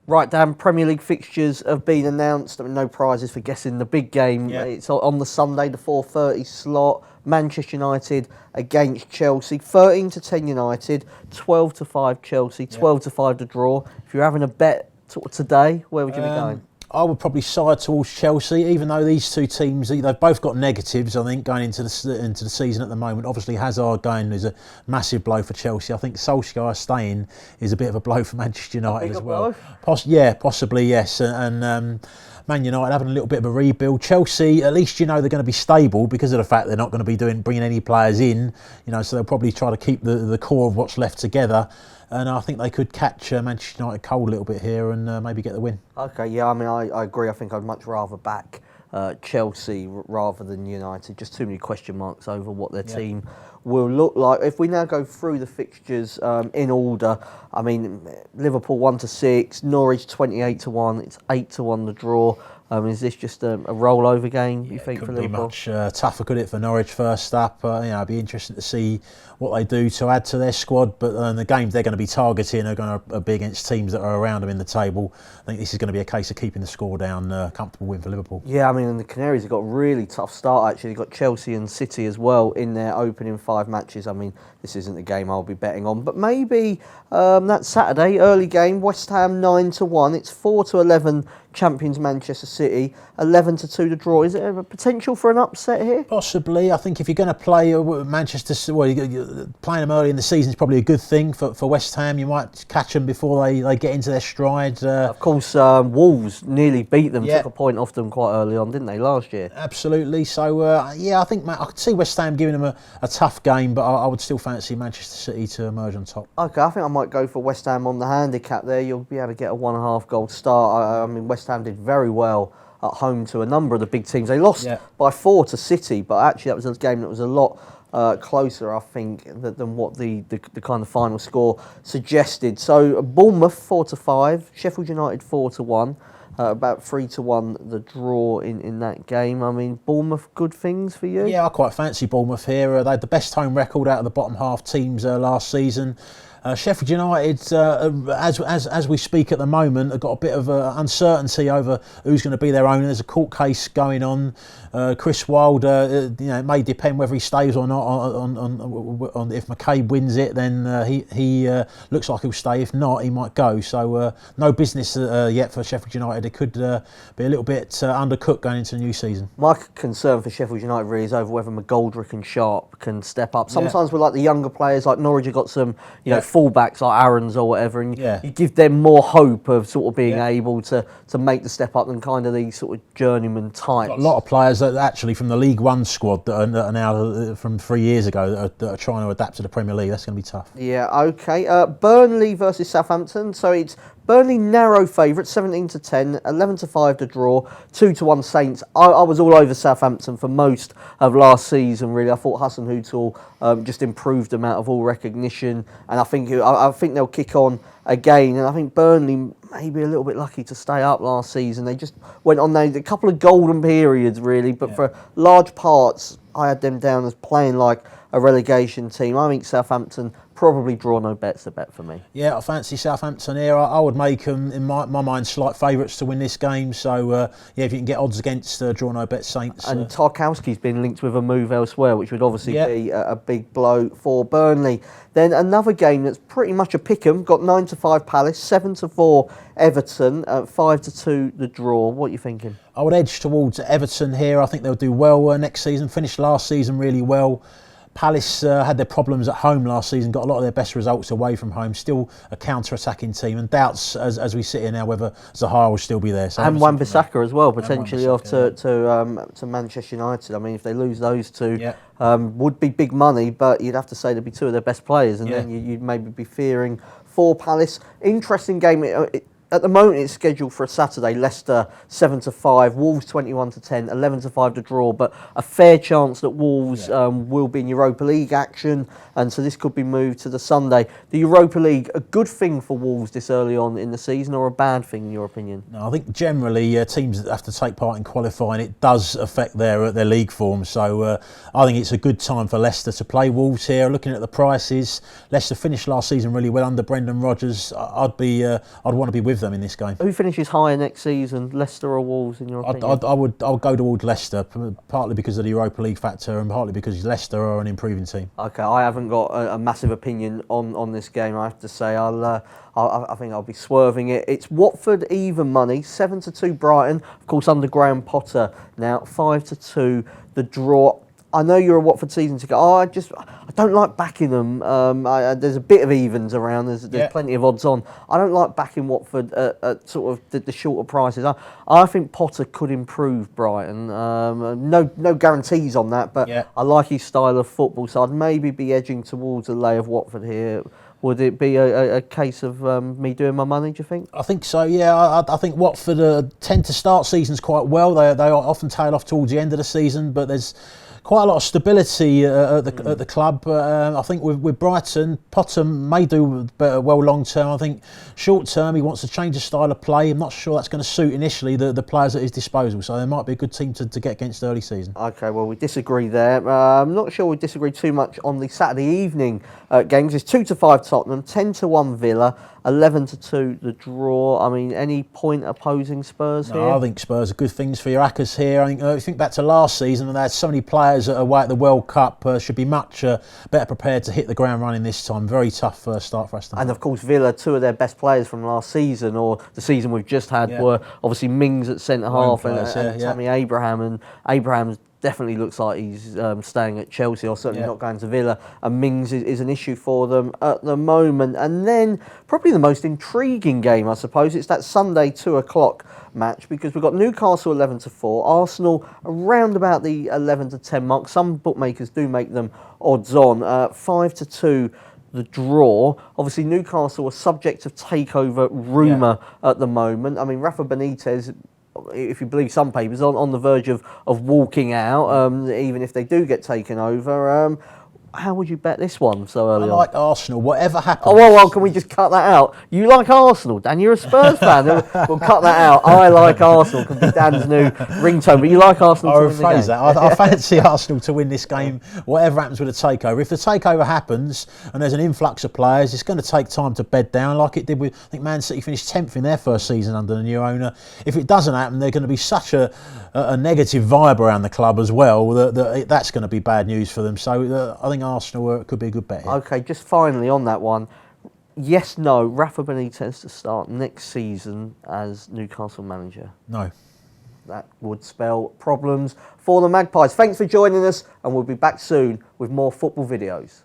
Right, Dan, Premier League fixtures have been announced. I mean, no prizes for guessing the big game. Yeah. It's on the Sunday, the 4:30 slot. Manchester United against Chelsea. 13-10 United, 12-5 Chelsea, 12-5 to draw. If you're having a bet sort of today, where would you be going? I would probably side towards Chelsea, even though these two teams, they've both got negatives, I think, going into the season at the moment. Obviously, Hazard going is a massive blow for Chelsea. I think Solskjaer staying is a bit of a blow for Manchester United as well. Possibly, yes. And Man United having a little bit of a rebuild. Chelsea, at least you know they're going to be stable because of the fact they're not going to be bringing any players in. So they'll probably try to keep the core of what's left together. And I think they could catch Manchester United cold a little bit here and maybe get the win. Okay, yeah, I mean, I agree. I think I'd much rather back Chelsea rather than United. Just too many question marks over what their team will look like. If we now go through the fixtures in order, I mean, Liverpool 1-6, Norwich 28-1, it's 8-1 the draw. Is this just a rollover game, you think, for Liverpool? Couldn't be much tougher, could it, for Norwich first up? It'd be interesting to see what they do to add to their squad. But the games they're going to be targeting are going to be against teams that are around them in the table. I think this is going to be a case of keeping the score down. Comfortable win for Liverpool. Yeah, I mean, and the Canaries have got a really tough start, actually. They've got Chelsea and City as well in their opening 5 matches. I mean, this isn't a game I'll be betting on. But maybe that Saturday, early game, West Ham 9-1. It's 4-11 champions Manchester City, 11-2 to draw. Is there a potential for an upset here? Possibly. I think if you're going to play Manchester City, playing them early in the season is probably a good thing for West Ham. You might catch them before they get into their stride. Of course, Wolves nearly beat them, took a point off them quite early on, didn't they, last year? Absolutely. So, I think I could see West Ham giving them a tough game, but I would still fancy Manchester City to emerge on top. Okay, I think I might go for West Ham on the handicap there. You'll be able to get a 1.5 goal start. I mean, West Ham did very well at home to a number of the big teams. They lost by 4 to City, but actually that was a game that was a lot closer, I think, than what the kind of final score suggested. So Bournemouth 4-5, Sheffield United 4-1, about 3-1 the draw in that game. I mean, Bournemouth, good things for you? Yeah, I quite fancy Bournemouth here. They had the best home record out of the bottom half teams last season. Sheffield United, as we speak at the moment, have got a bit of uncertainty over who's going to be their owner. There's a court case going on. Chris Wilder, it may depend whether he stays or not. On if McCabe wins it, then he looks like he'll stay. If not, he might go. So no business yet for Sheffield United. It could be a little bit undercooked going into the new season. My concern for Sheffield United really is over whether McGoldrick and Sharp can step up. Sometimes with like the younger players, like Norwich have got some, fullbacks like Aaron's or whatever, and you give them more hope of sort of being able to make the step up than kind of these sort of journeyman types. Got a lot of players that actually from the League One squad that are now from 3 years ago that are trying to adapt to the Premier League. That's going to be tough. Yeah, okay. Burnley versus Southampton. So it's Burnley narrow favourites, 17-10, 11-5 to draw, 2-1 Saints. I was all over Southampton for most of last season, really. I thought Hassan Hutel just improved them out of all recognition, and I think they'll kick on again. And I think Burnley maybe a little bit lucky to stay up last season. They just went on a couple of golden periods, really, but for large parts, I had them down as playing like a relegation team. I think Southampton probably draw, no bets, a bet for me. Yeah, I fancy Southampton here. I would make them, in my mind, slight favourites to win this game. So, if you can get odds against draw, no bet Saints. And Tarkowski's been linked with a move elsewhere, which would obviously be a big blow for Burnley. Then another game that's pretty much a pick-em, got 9-5 Palace, 7-4 Everton, 5-2 the draw. What are you thinking? I would edge towards Everton here. I think they'll do well next season. Finished last season really well. Palace had their problems at home last season, got a lot of their best results away from home. Still a counter-attacking team, and doubts as we sit here now whether Zaha will still be there. So and Wan-Bissaka as well, potentially off to Manchester United. I mean, if they lose those two, would be big money, but you'd have to say they'd be two of their best players, and then you'd maybe be fearing for Palace. Interesting game. At the moment, it's scheduled for a Saturday. Leicester 7-5, Wolves 21-10, 11-5 to draw. But a fair chance that Wolves will be in Europa League action, and so this could be moved to the Sunday. The Europa League, a good thing for Wolves this early on in the season, or a bad thing in your opinion? No, I think generally teams that have to take part in qualifying, it does affect their league form. So I think it's a good time for Leicester to play Wolves here. Looking at the prices, Leicester finished last season really well under Brendan Rodgers. I'd want to be with with them in this game. Who finishes higher next season, Leicester or Wolves, in your opinion? I would go towards Leicester, partly because of the Europa League factor and partly because Leicester are an improving team. Okay, I haven't got a massive opinion on this game, I have to say. I think I'll be swerving it. It's Watford even money, 7-2 Brighton. Of course, under Graham Potter now, 5-2 the draw. I know you're a Watford season ticket. I don't like backing them. There's a bit of evens around. There's plenty of odds on. I don't like backing Watford at sort of the shorter prices. I think Potter could improve Brighton. No guarantees on that, but I like his style of football, so I'd maybe be edging towards a lay of Watford here. Would it be a case of me doing my money, do you think? I think so, yeah. I think Watford tend to start seasons quite well. They often tail off towards the end of the season, but there's quite a lot of stability at the club. I think with Brighton, Potter may do well long term. I think short term he wants to change his style of play. I'm not sure that's going to suit initially the players at his disposal. So there might be a good team to get against early season. Okay, well we disagree there. I'm not sure we disagree too much on the Saturday evening games. It's 2-5 Tottenham, 10-1 Villa, 11-2 the draw. I mean, any point opposing Spurs here? I think Spurs are good things for your Hackers here. I think back to last season when they had so many players away at the World Cup, should be much better prepared to hit the ground running this time. Very tough first start for Aston. And of course Villa, two of their best players from last season or the season we've just had were obviously Mings at centre half and Tammy Abraham, and Abraham's definitely looks like he's staying at Chelsea or certainly not going to Villa, and Mings is an issue for them at the moment. And then probably the most intriguing game, I suppose, it's that Sunday 2 o'clock match, because we've got Newcastle 11-4, Arsenal around about the 11-10 mark. Some bookmakers do make them odds on, 5-2 the draw. Obviously Newcastle are subject of takeover rumour at the moment. I mean, Rafa Benitez, if you believe some papers, on the verge of walking out, even if they do get taken over. How would you bet this one so early on? I like Arsenal, whatever happens. Oh, well, can we just cut that out? You like Arsenal, Dan? You're a Spurs fan. We'll cut that out. I like Arsenal. Can be Dan's new ringtone. But you like Arsenal to win the game. That. I fancy Arsenal to win this game, whatever happens with the takeover. If the takeover happens and there's an influx of players, it's going to take time to bed down, like it did with, I think Man City finished 10th in their first season under the new owner. If it doesn't happen, there's going to be such a negative vibe around the club as well that's going to be bad news for them. So I think Arsenal could be a good bet here. Okay, just finally on that one, yes, no, Rafa Benitez to start next season as Newcastle manager? No. That would spell problems for the Magpies. Thanks for joining us, and we'll be back soon with more football videos.